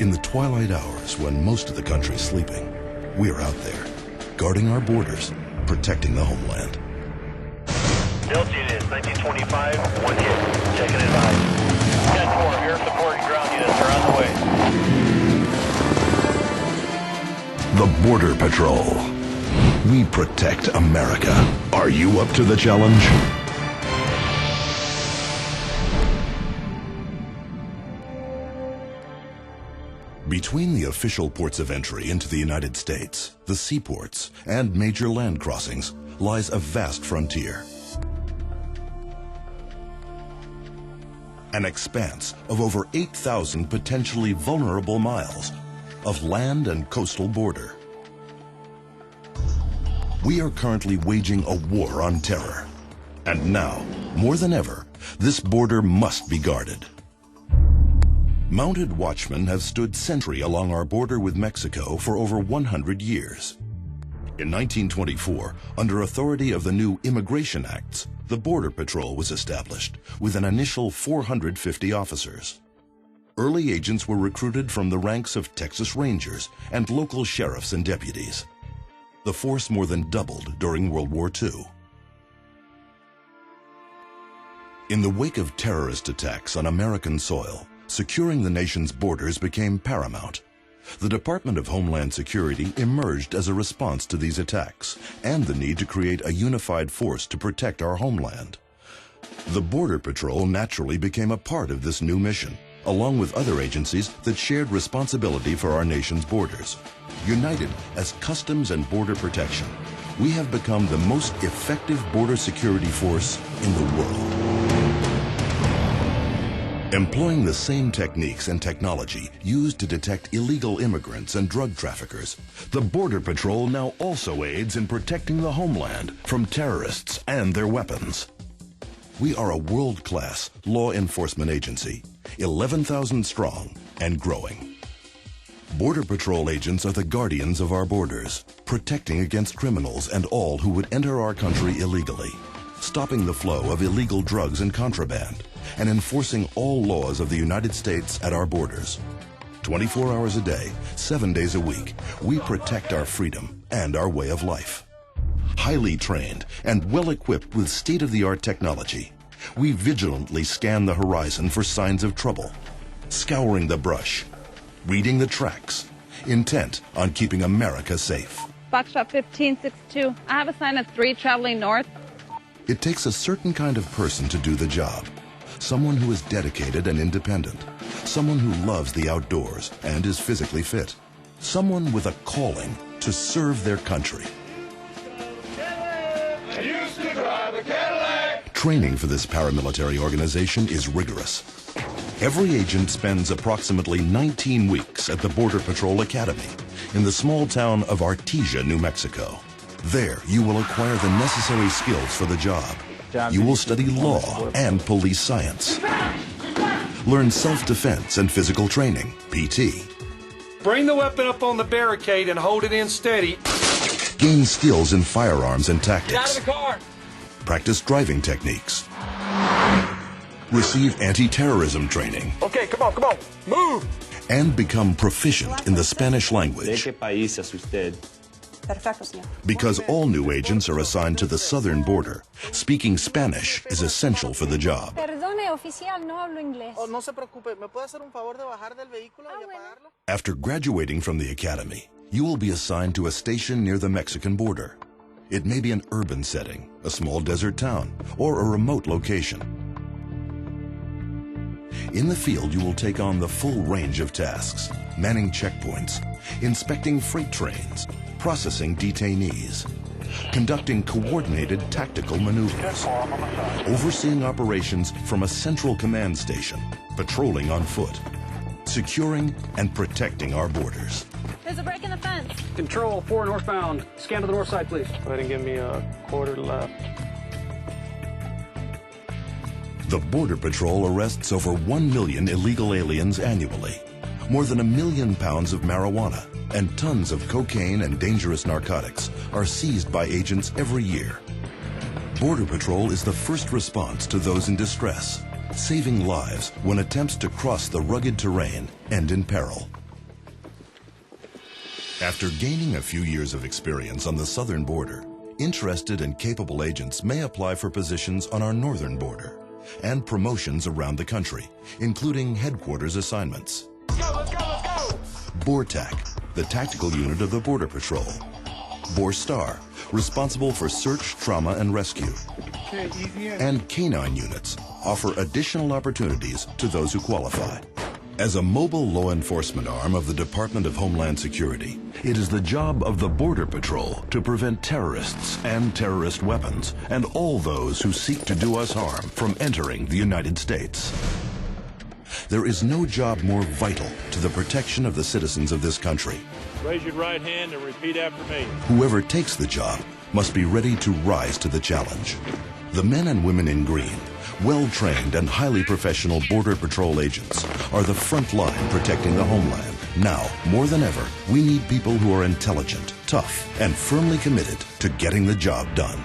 In the twilight hours when most of the country's sleeping, we are out there, guarding our borders, protecting the homeland. Delta units, 1925, one hit. Checking advice. 10-4, air support and ground units are on the way. The Border Patrol. We protect America. Are you up to the challenge? Between the official ports of entry into the United States, the seaports, and major land crossings lies a vast frontier. An expanse of over 8,000 potentially vulnerable miles of land and coastal border. We are currently waging a war on terror. And now, more than ever, this border must be guarded. Mounted watchmen have stood sentry along our border with Mexico for over 100 years. In 1924, under authority of the new Immigration Acts, the Border Patrol was established with an initial 450 officers. Early agents were recruited from the ranks of Texas Rangers and local sheriffs and deputies. The force more than doubled during World War II. In the wake of terrorist attacks on American soil, securing the nation's borders became paramount. The Department of Homeland Security emerged as a response to these attacks and the need to create a unified force to protect our homeland. The Border Patrol naturally became a part of this new mission, along with other agencies that shared responsibility for our nation's borders. United as Customs and Border Protection, we have become the most effective border security force in the world. Employing the same techniques and technology used to detect illegal immigrants and drug traffickers, the Border Patrol now also aids in protecting the homeland from terrorists and their weapons. We are a world-class law enforcement agency, 11,000 strong and growing. Border Patrol agents are the guardians of our borders, protecting against criminals and all who would enter our country illegally, stopping the flow of illegal drugs and contraband, and enforcing all laws of the United States at our borders. 24 hours a day, 7 days a week, we protect our freedom and our way of life. Highly trained and well-equipped with state-of-the-art technology, we vigilantly scan the horizon for signs of trouble, scouring the brush, reading the tracks, intent on keeping America safe. Foxtrot 1562, I have a sign of 3 traveling north. It takes a certain kind of person to do the job. Someone who is dedicated and independent. Someone who loves the outdoors and is physically fit. Someone with a calling to serve their country. I used to drive a Cadillac. Training for this paramilitary organization is rigorous. Every agent spends approximately 19 weeks at the Border Patrol Academy in the small town of Artesia, New Mexico. There, you will acquire the necessary skills for the job. You will study law and police science. Learn self-defense and physical training, PT. Bring the weapon up on the barricade and hold it in steady. Gain skills in firearms and tactics. Get out of the car! Practice driving techniques. Receive anti-terrorism training. Okay, come on, move! And become proficient in the Spanish language. Perfecto, señor. Because all new agents are assigned to the southern border, speaking Spanish is essential for the job. Perdone, oficial, no hablo inglés. Oh, no se preocupe. ¿Me puede hacer un favor de bajar del vehículo y apagarlo? After graduating from the academy, you will be assigned to a station near the Mexican border. It may be an urban setting, a small desert town, or a remote location. In the field, you will take on the full range of tasks, manning checkpoints, inspecting freight trains, processing detainees, conducting coordinated tactical maneuvers, overseeing operations from a central command station, patrolling on foot, securing and protecting our borders. There's a break in the fence. Control, 4 northbound. Scan to the north side, please. Go ahead and give me a quarter left. The Border Patrol arrests over 1 million illegal aliens annually, more than 1 million pounds of marijuana, and tons of cocaine and dangerous narcotics are seized by agents every year. Border Patrol is the first response to those in distress, saving lives when attempts to cross the rugged terrain end in peril. After gaining a few years of experience on the southern border, interested and capable agents may apply for positions on our northern border and promotions around the country, including headquarters assignments. BORTAC, the tactical unit of the Border Patrol. BORSTAR, responsible for search, trauma, and rescue. And K9 units offer additional opportunities to those who qualify. As a mobile law enforcement arm of the Department of Homeland Security, it is the job of the Border Patrol to prevent terrorists and terrorist weapons and all those who seek to do us harm from entering the United States. There is no job more vital to the protection of the citizens of this country. Raise your right hand and repeat after me. Whoever takes the job must be ready to rise to the challenge. The men and women in green, well-trained and highly professional Border Patrol agents, are the front line protecting the homeland. Now, more than ever, we need people who are intelligent, tough, and firmly committed to getting the job done.